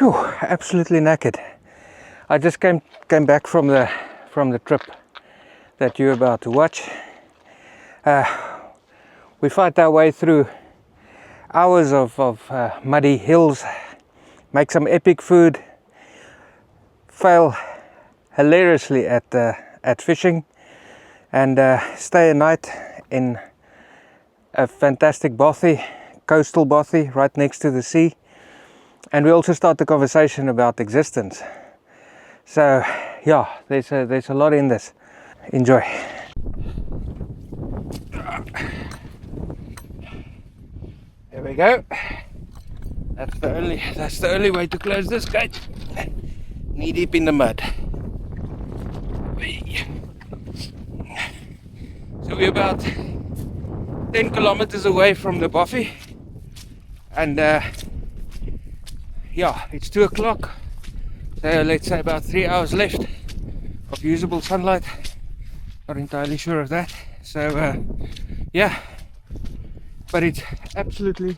Whew, absolutely knackered. I just came back from the trip that you're about to watch. We fight our way through hours of muddy hills, make some epic food, fail hilariously at fishing, and stay a night in a fantastic Bothy, coastal Bothy, right next to the sea. And we also start the conversation about existence. So yeah, there's a lot in this. Enjoy. There we go. That's the only way to close this gate. Knee deep in the mud. So we're about 10 kilometers away from the Bothy, and yeah, it's 2 o'clock. So let's say about 3 hours left of usable sunlight. Not entirely sure of that. So yeah, but it's absolutely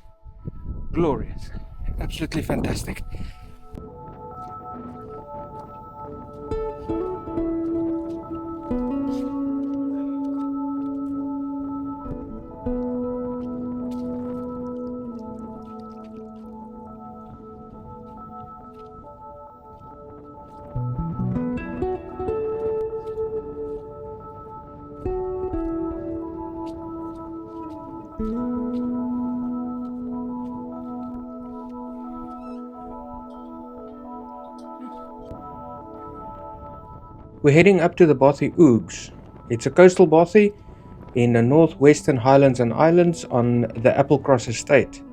glorious, absolutely fantastic. We're heading up to the Bothy Uags. It's a coastal Bothy in the northwestern Highlands and Islands on the Applecross estate.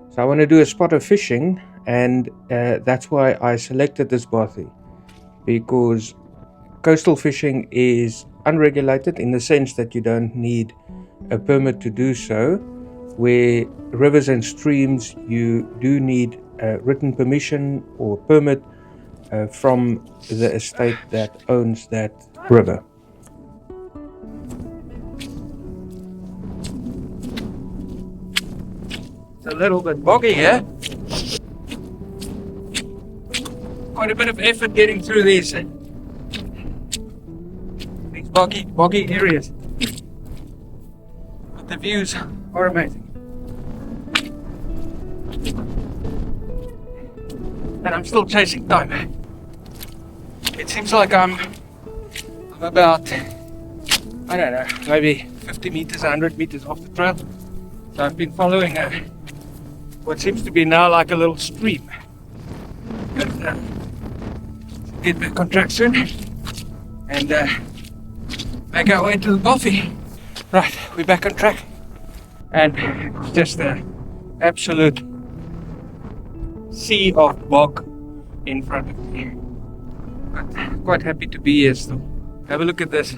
So I want to do a spot of fishing, and that's why I selected this Bothy, because coastal fishing is unregulated in the sense that you don't need a permit to do so, where rivers and streams you do need a written permission or permit from the estate that owns that river. It's a little bit boggy here. Quite a bit of effort getting through these boggy areas. But the views are amazing. And I'm still chasing time. It seems like I'm about, I don't know, maybe 50 meters, 100 meters off the trail. So I've been following what seems to be now like a little stream. But, get back on track soon and make our way to the Bothy. Right, we're back on track, and it's just an absolute sea of bog in front of me. But quite happy to be here still. Have a look at this.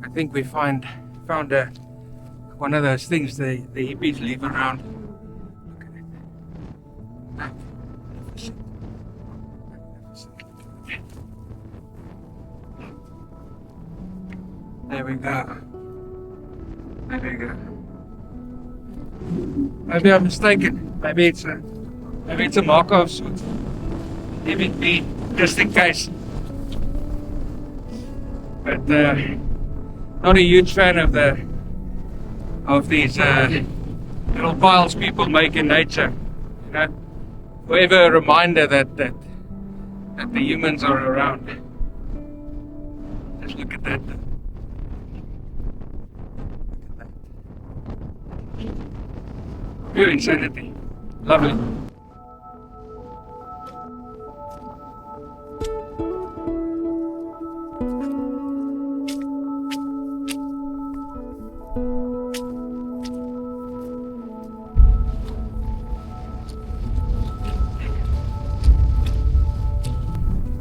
I think we found one of those things the hippies leave around. Look at it. Magnificent. There we go. There we go. Maybe I'm mistaken. Maybe it's a marker of sorts. Leave it be, just in case. But not a huge fan of these little piles people make in nature. You know, forever a reminder that the humans are around. Just look at that. Pure insanity. Lovely.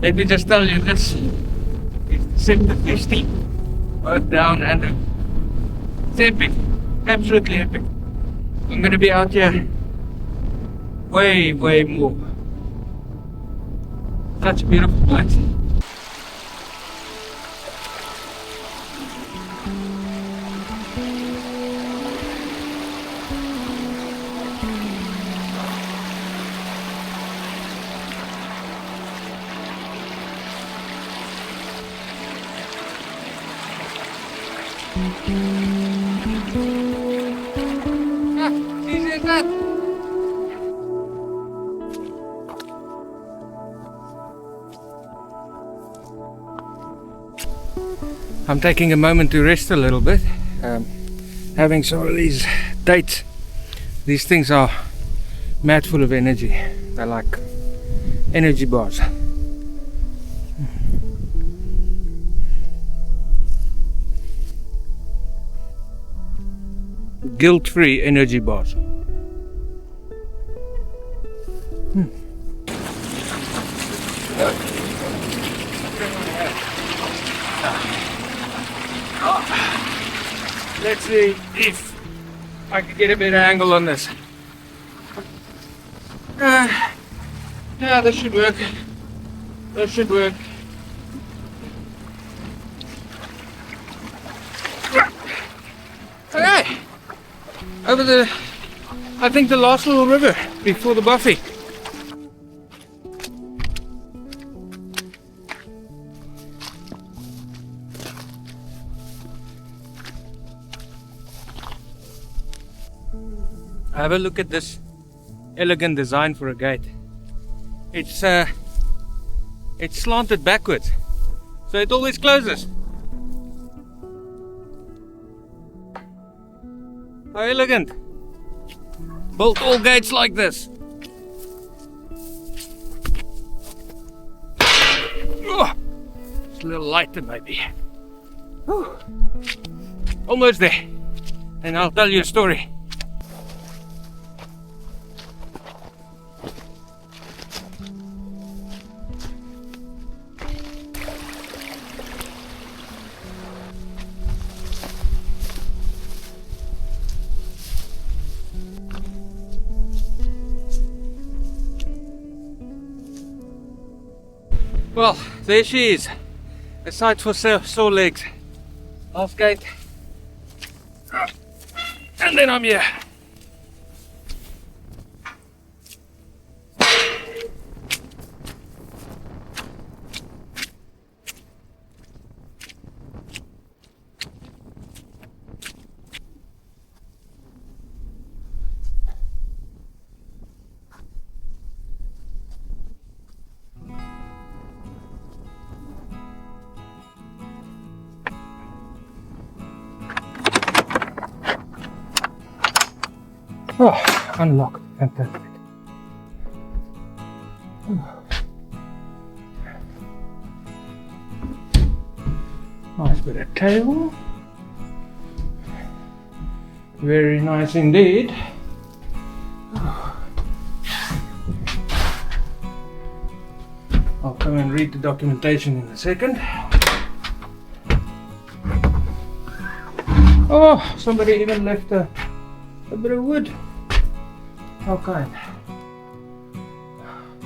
Let me just tell you, this is Sector 50, both down and up. It's epic, absolutely epic. I'm going to be out here way more. Such a beautiful place. Easy as that. I'm taking a moment to rest a little bit. Having some of these dates. These things are mad full of energy. They're like energy bars. Guilt-free energy bars. Let's see if I can get a better angle on this. Yeah, this should work. This should work. Okay. Over the, I think the last little river before the Bothy. Have a look at this elegant design for a gate. It's slanted backwards, so it always closes. How elegant! Built all gates like this. Oh, it's a little lighter maybe. Whew. Almost there, and I'll tell you a story. Well, there she is. A sight for sore legs. Last gate. And then I'm here. Oh, unlocked. Fantastic. Nice bit of table. Very nice indeed. I'll come and read the documentation in a second. Oh, somebody even left a bit of wood. How kind.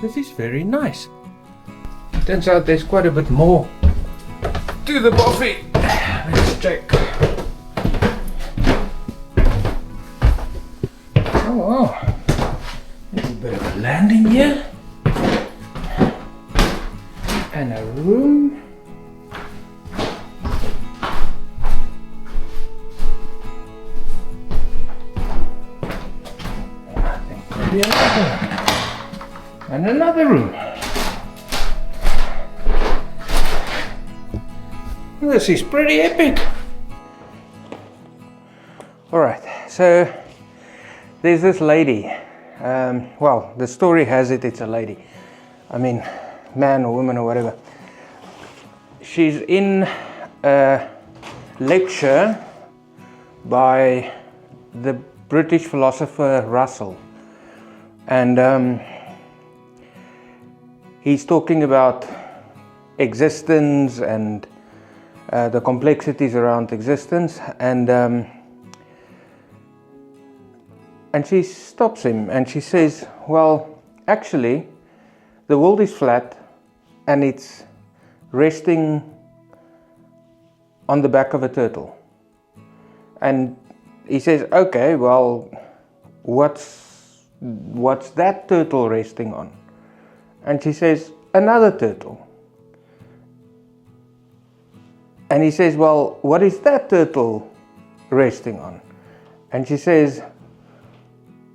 This is very nice. Turns out there's quite a bit more to the Bothy. Let's check. Oh wow. A little bit of a landing here. And a room. And another room. This is pretty epic. Alright, so there's this lady. Well, the story has it it's a lady. I mean, man or woman or whatever. She's in a lecture by the British philosopher Russell. And he's talking about existence and the complexities around existence, and she stops him and she says, well, actually the world is flat and it's resting on the back of a turtle. And he says, okay, well, what's that turtle resting on? And she says, another turtle. And he says, well, what is that turtle resting on? And she says,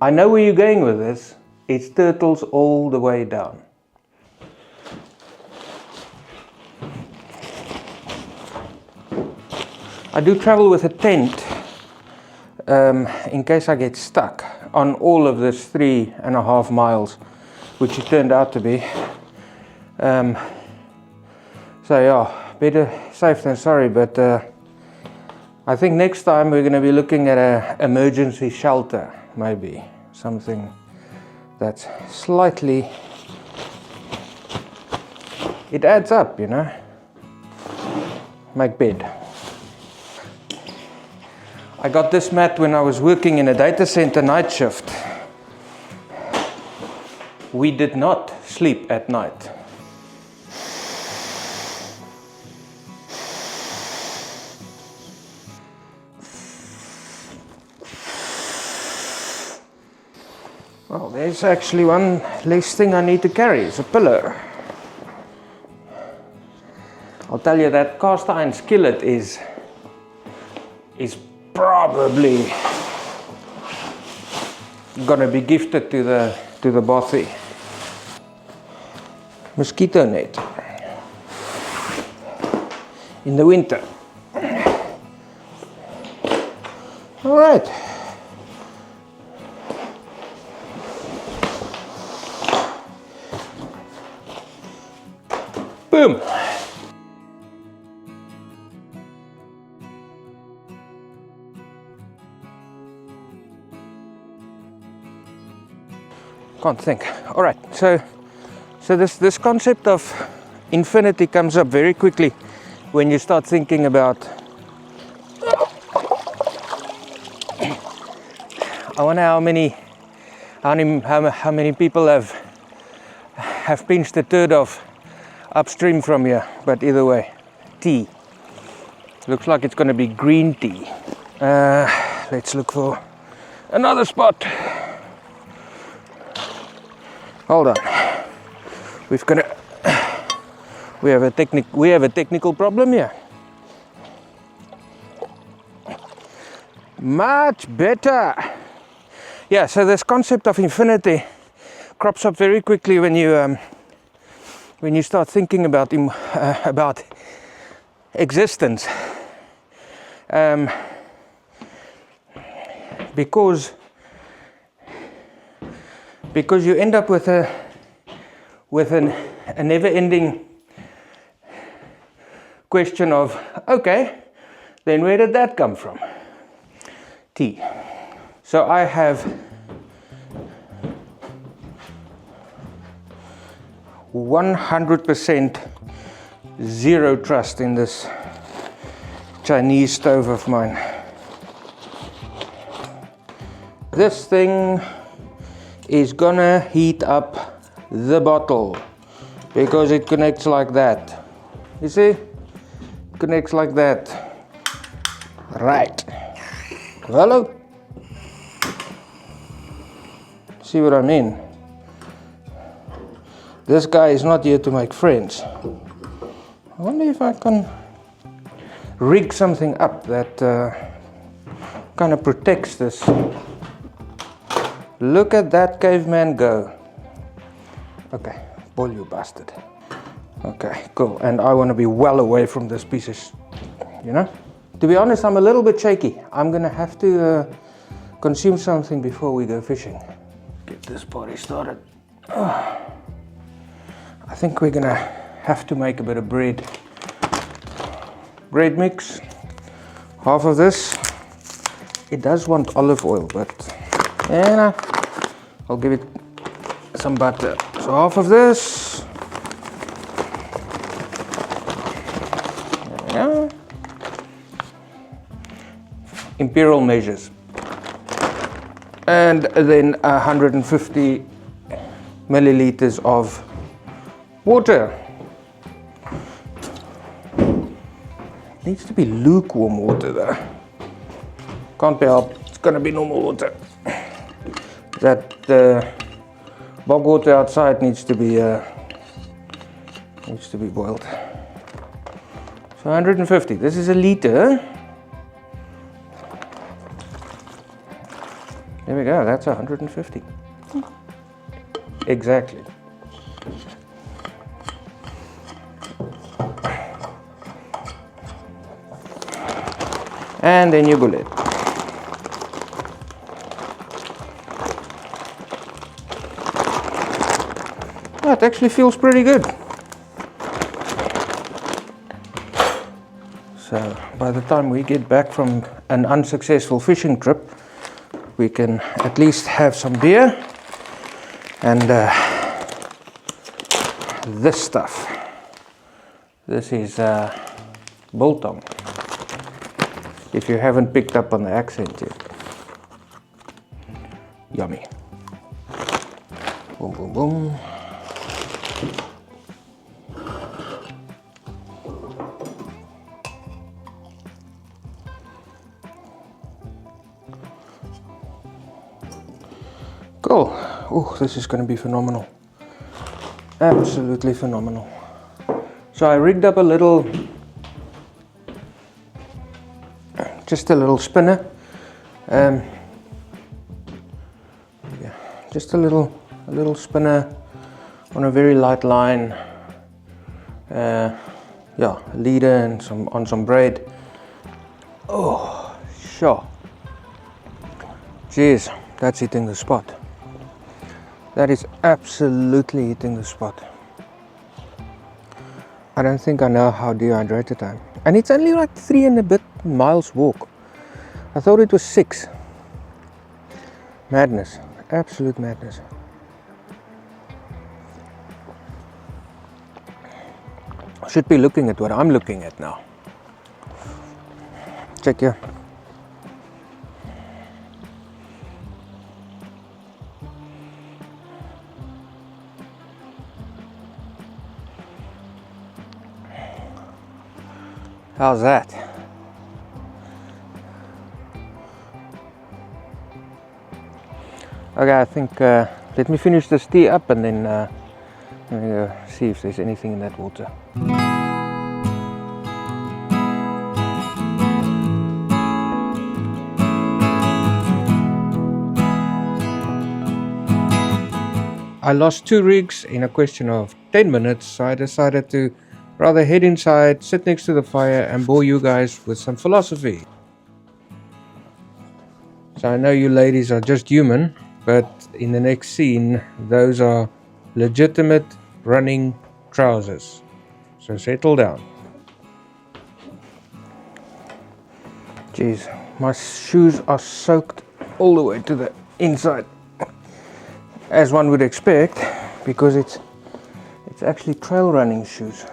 I know where you're going with this. It's turtles all the way down. I do travel with a tent in case I get stuck on all of this 3.5 miles, which it turned out to be. So yeah, better safe than sorry, but I think next time we're going to be looking at an emergency shelter, maybe something that's slightly, it adds up, you know. Make bed. I got this mat when I was working in a data center night shift. We did not sleep at night. Well, there's actually one less thing I need to carry. It's a pillow. I'll tell you that cast iron skillet is probably gonna be gifted to the Bothy. Mosquito net in the winter. All right. Boom. Can't think. All right, so this concept of infinity comes up very quickly when you start thinking about. I wonder how many people have pinched the turd off upstream from here. But either way, tea. Looks like it's going to be green tea. Let's look for another spot. Hold on. We have a technical problem here. Much better. Yeah, so this concept of infinity crops up very quickly when you start thinking about existence. Because you end up with a never-ending question of, okay, then where did that come from? Tea. So I have 100% zero trust in this Chinese stove of mine. This thing is gonna heat up the bottle because it connects like that. You see? It connects like that. Right. Hello? See what I mean? This guy is not here to make friends. I wonder if I can rig something up that kind of protects this. Look at that caveman go. Okay, boil you bastard. Okay, cool. And I want to be well away from this piece of you know? To be honest, I'm a little bit shaky. I'm gonna have to consume something before we go fishing. Get this party started. I think we're gonna have to make a bit of bread. Bread mix. Half of this. It does want olive oil, but yeah, I'll give it some butter. So half of this. There we go. Imperial measures. And then 150 milliliters of water. Needs to be lukewarm water though. Can't be helped. It's gonna be normal water. That bog water outside needs to be boiled. So 150, this is a liter. There we go, that's 150. Exactly. And then you bullet. Oh, it actually feels pretty good. So by the time we get back from an unsuccessful fishing trip, we can at least have some beer and this stuff. This is biltong, if you haven't picked up on the accent yet. Yummy. Boom, boom, boom. Cool. Oh, this is going to be phenomenal. Absolutely phenomenal. So I rigged up a little, just a little spinner. Yeah, just a little spinner on a very light line. Yeah, a leader and on some braid. Oh, sure. Jeez, that's hitting the spot. That is absolutely hitting the spot. I don't think I know how dehydrated I am. And it's only like 3 and a bit miles walk. I thought it was 6. Madness. Absolute madness. I should be looking at what I'm looking at now. Check here. How's that? Okay, I think let me finish this tea up and then let me go see if there's anything in that water. I lost 2 rigs in a question of 10 minutes, so I decided to rather head inside, sit next to the fire and bore you guys with some philosophy. So I know you ladies are just human, but in the next scene, those are legitimate running trousers. So settle down. Jeez, my shoes are soaked all the way to the inside, as one would expect, because it's actually trail running shoes.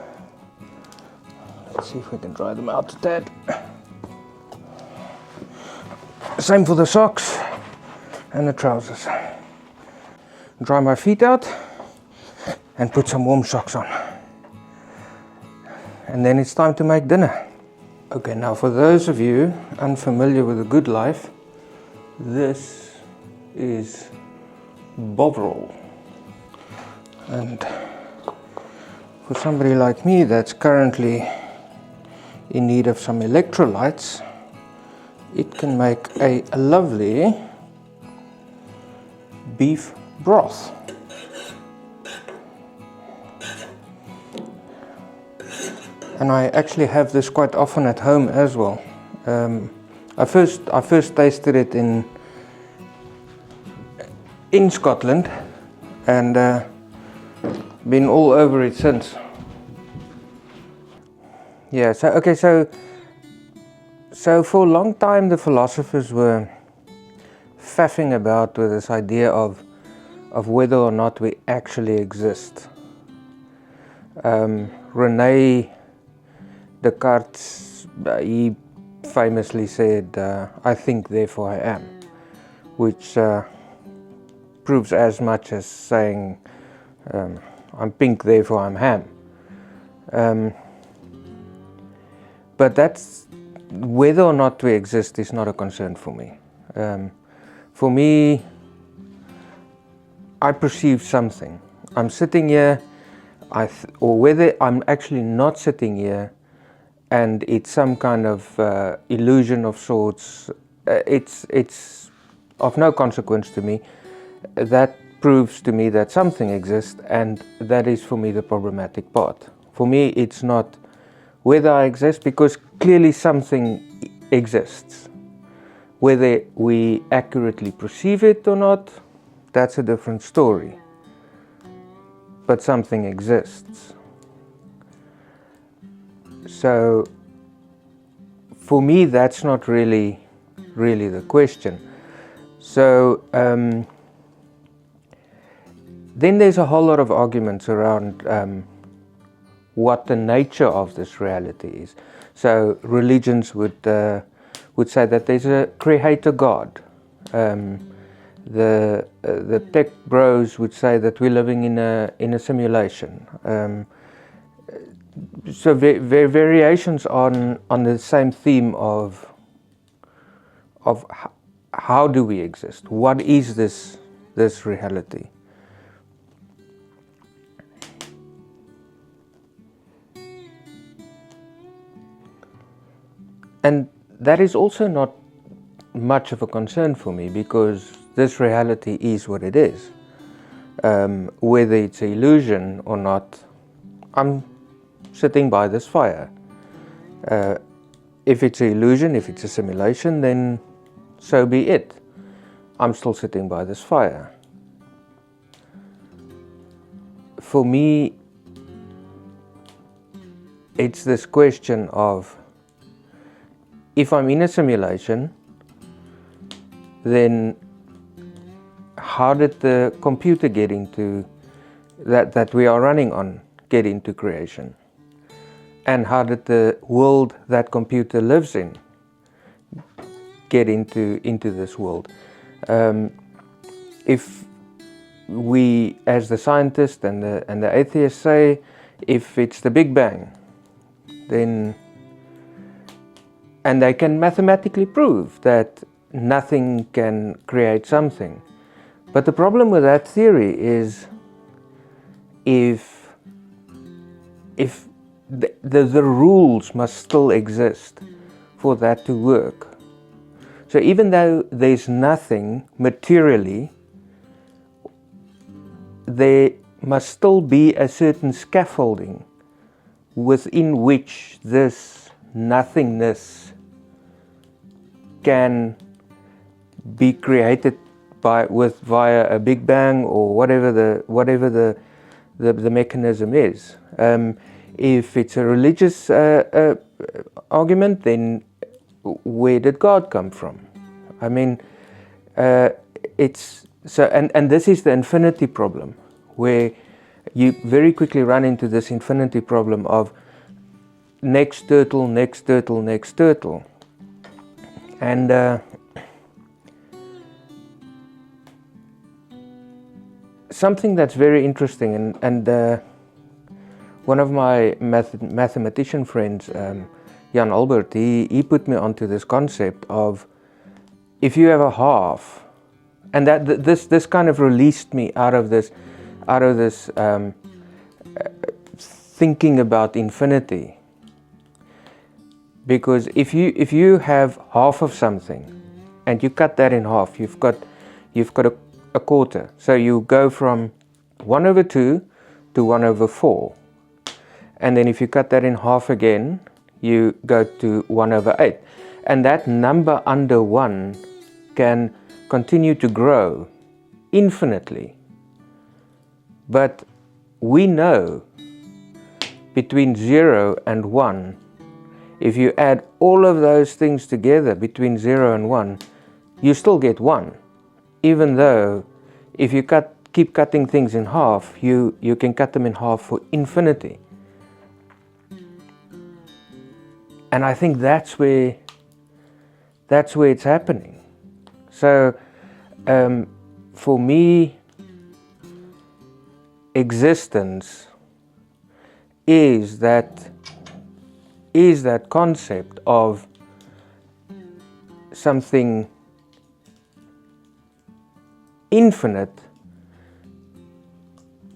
Let's see if we can dry them out a tad. Same for the socks and the trousers. Dry my feet out and put some warm socks on. And then it's time to make dinner. Okay, now for those of you unfamiliar with the good life, this is bovril. And for somebody like me that's currently in need of some electrolytes, it can make a lovely beef broth. And I actually have this quite often at home as well. I first tasted it in Scotland and been all over it since. Yeah, so for a long time the philosophers were faffing about with this idea of whether or not we actually exist. Rene Descartes, he famously said, I think therefore I am, which proves as much as saying I'm pink therefore I'm ham. But that's whether or not we exist is not a concern for me. For me, I perceive something. I'm sitting here, or whether I'm actually not sitting here, and it's some kind of illusion of sorts, it's of no consequence to me. That proves to me that something exists, and that is for me the problematic part. For me, it's not whether I exist, because clearly something exists. Whether we accurately perceive it or not, that's a different story. But something exists. So for me, that's not really the question. So then there's a whole lot of arguments around what the nature of this reality is. So religions would say that there's a creator God. The tech bros would say that we're living in a simulation. So variations on the same theme of how do we exist? What is this reality? And that is also not much of a concern for me, because this reality is what it is. Whether it's an illusion or not, I'm sitting by this fire. If it's an illusion, if it's a simulation, then so be it. I'm still sitting by this fire. For me, it's this question of, if I'm in a simulation, then how did the computer get into that we are running on get into creation? And how did the world that computer lives in get into this world? If we, as the scientists and the atheists say, if it's the Big Bang, then, and they can mathematically prove that nothing can create something. But the problem with that theory is, if the rules must still exist for that to work. So even though there's nothing materially, there must still be a certain scaffolding within which this nothingness can be created via a Big Bang, or whatever the mechanism is. If it's a religious argument, then where did God come from? I mean, it's so, and this is the infinity problem, where you very quickly run into this infinity problem of next turtle, next turtle, next turtle, and something that's very interesting, and one of my mathematician friends, Jan Albert, he put me onto this concept of, if you have a half, and that this kind of released me out of this thinking about infinity. Because if you have half of something and you cut that in half, you've got a quarter. So you go from 1/2 to 1/4. And then if you cut that in half again, you go to 1/8. And that number under 1 can continue to grow infinitely. But we know between 0 and 1, if you add all of those things together between 0 and 1, you still get 1. Even though if you keep cutting things in half, you can cut them in half for infinity. And I think that's where it's happening. So for me, existence is that concept of something infinite,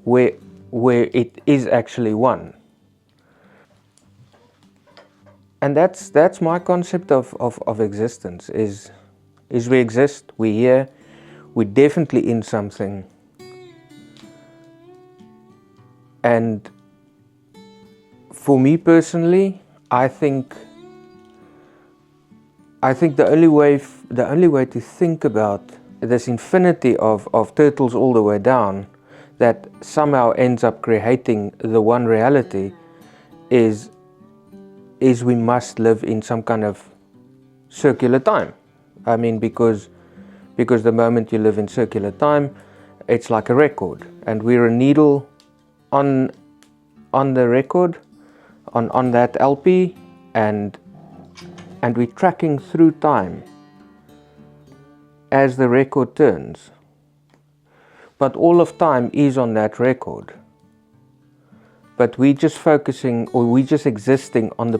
where it is actually one. And that's my concept of existence, is we exist, we're here, we're definitely in something. And for me personally, I think the only way to think about this infinity of turtles all the way down, that somehow ends up creating the one reality, is we must live in some kind of circular time. I mean, because the moment you live in circular time, it's like a record, and we're a needle on the record, on that LP, and we're tracking through time as the record turns. But all of time is on that record. But we're just focusing, or we're just existing on the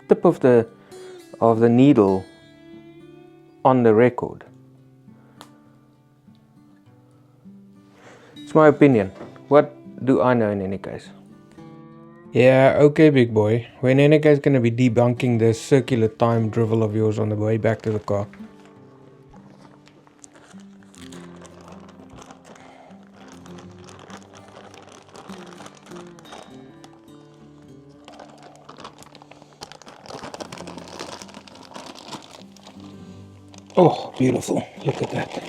tip of the needle on the record. It's my opinion. What do I know in any case? Yeah, okay, big boy. When any guy's gonna be debunking this circular time drivel of yours on the way back to the car? Oh, beautiful. Look at that.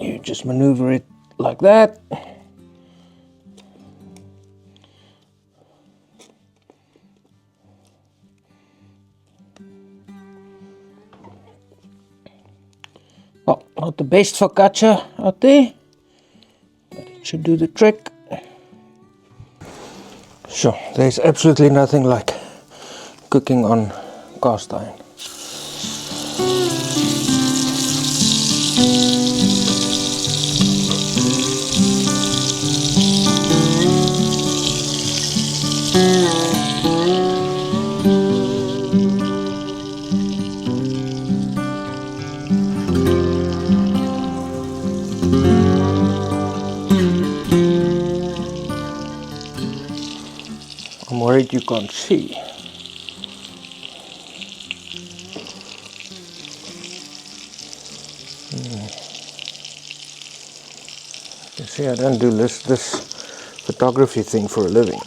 You just maneuver it like that. Well, not the best focaccia out there, but it should do the trick. Sure, there's absolutely nothing like cooking on cast iron. I'm worried you can't see. You see, I don't do this photography thing for a living.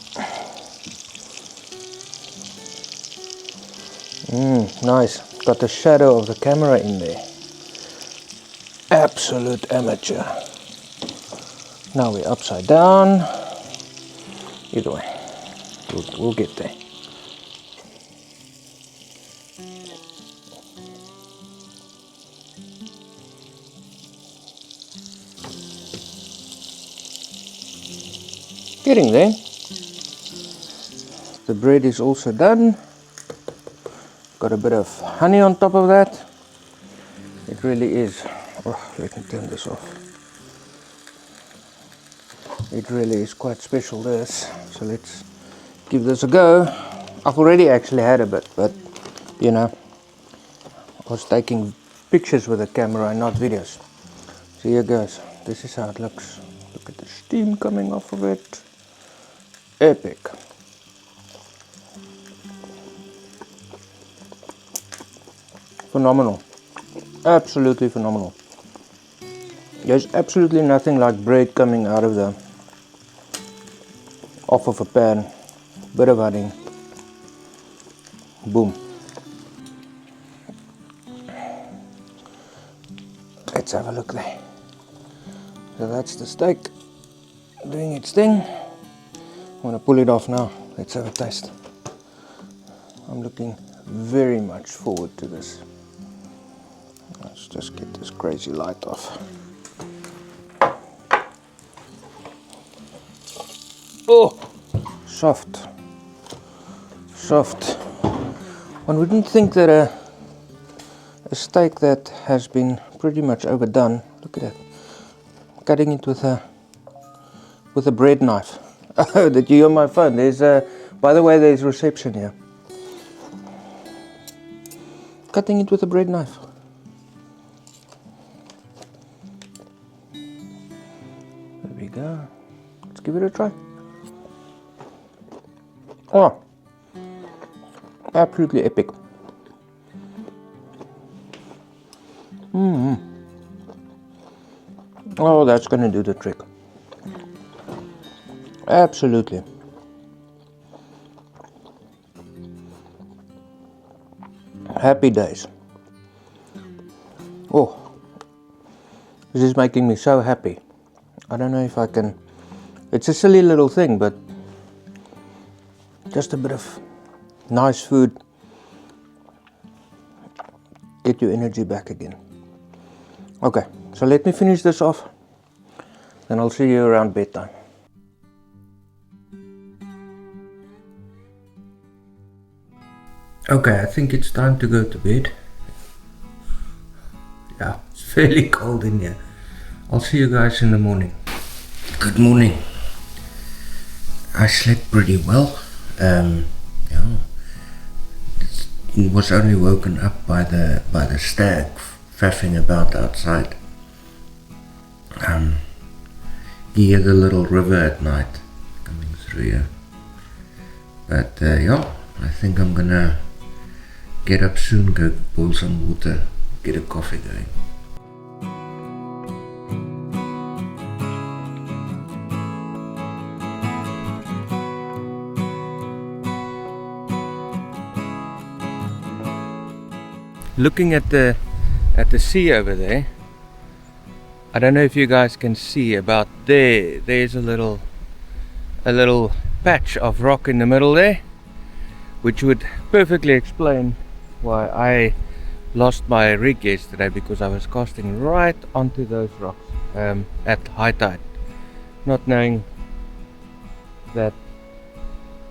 Nice. Got the shadow of the camera in there. Absolute amateur. Now we're upside down. Either way, we'll get there. Getting there. The bread is also done. Got a bit of honey on top of that. It really is. Oh, let me turn this off. It really is quite special, this. So let's give this a go. I've already actually had a bit, but you know, I was taking pictures with the camera and not videos. So here goes. This is how it looks. Look at the steam coming off of it. Epic. Phenomenal. Absolutely phenomenal. There's absolutely nothing like bread coming out of off of a pan. Bit of honey. Boom. Let's have a look there. So that's the steak doing its thing. I'm going to pull it off now. Let's have a taste. I'm looking very much forward to this. Let's just get this crazy light off. Oh, soft. Soft. One wouldn't think that a steak that has been pretty much overdone. Look at that. Cutting it with a bread knife. Oh, did you hear my phone? There's by the way, there's reception here. Cutting it with a bread knife. give it a try. Oh, absolutely epic. Oh, that's gonna do the trick. Absolutely. Happy days. Oh, this is making me so happy. I don't know if I can. It's a silly little thing, but just a bit of nice food get your energy back again. Okay, so let me finish this off, and I'll see you around bedtime. Okay, I think it's time to go to bed. Yeah, it's fairly cold in here. I'll see you guys in the morning. Good morning. I slept pretty well. Yeah, was only woken up by the stag faffing about outside. You hear the little river at night coming through here. But yeah, I think I'm gonna get up soon, go boil some water, get a coffee going. Looking at the sea over there, I don't know if you guys can see about there. There's a little patch of rock in the middle there, which would perfectly explain why I lost my rig yesterday, because I was casting right onto those rocks at high tide, not knowing that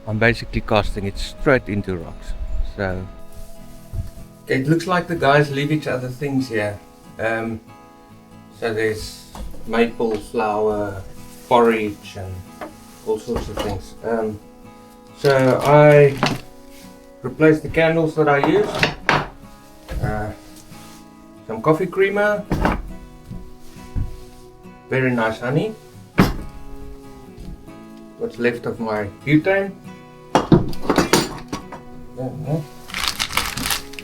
I'm basically casting it straight into rocks. So it looks like the guys leave each other things here. So there's maple flour, porridge, and all sorts of things. So I replaced the candles that I used. Some coffee creamer, very nice honey, what's left of my butane,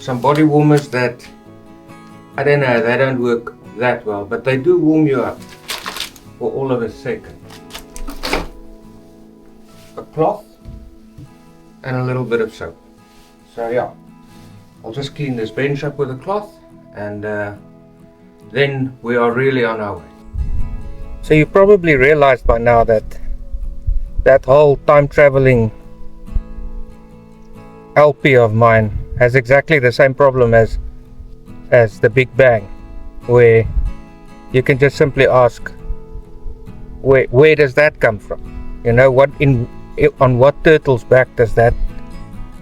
some body warmers that, I don't know, they don't work that well, but they do warm you up for all of a second. A cloth and a little bit of soap. So yeah, I'll just clean this bench up with a cloth, and then we are really on our way. So you probably realized by now that that whole time traveling LP of mine has exactly the same problem as the Big Bang, where you can just simply ask, where does that come from? You know, on what turtle's back does that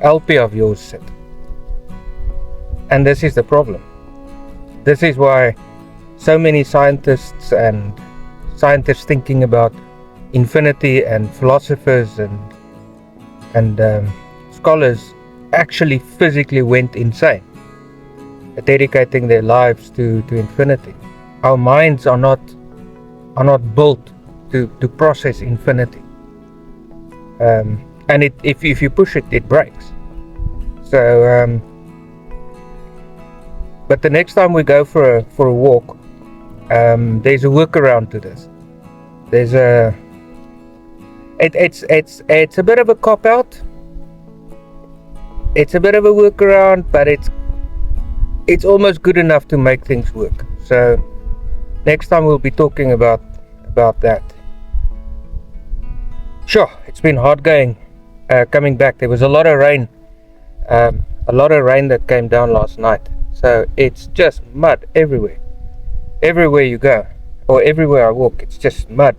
LP of yours sit? And this is the problem. This is why so many scientists thinking about infinity, and philosophers and scholars actually physically went insane, dedicating their lives to infinity. Our minds are not built to process infinity, and if you push it, it breaks. So but the next time we go for a walk, there's a workaround to this. There's it's a bit of a cop out. It's a bit of a workaround, but it's almost good enough to make things work. So next time we'll be talking about that. Sure, it's been hard going coming back. There was a lot of rain that came down last night. So it's just mud everywhere. Everywhere you go, or everywhere I walk, it's just mud.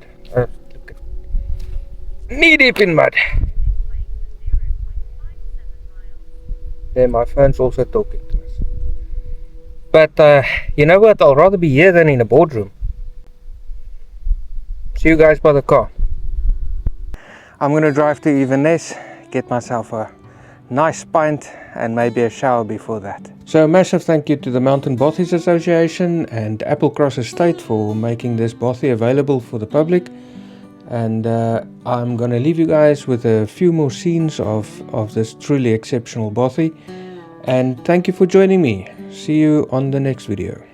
Knee deep in mud. Yeah, my phone's also talking to us. But you know what? I'll rather be here than in a boardroom. See you guys by the car. I'm gonna drive to Inverness, get myself a nice pint and maybe a shower before that. So a massive thank you to the Mountain Bothies Association and Applecross Estate for making this bothy available for the public. And I'm going to leave you guys with a few more scenes of this truly exceptional bothy. And thank you for joining me. See you on the next video.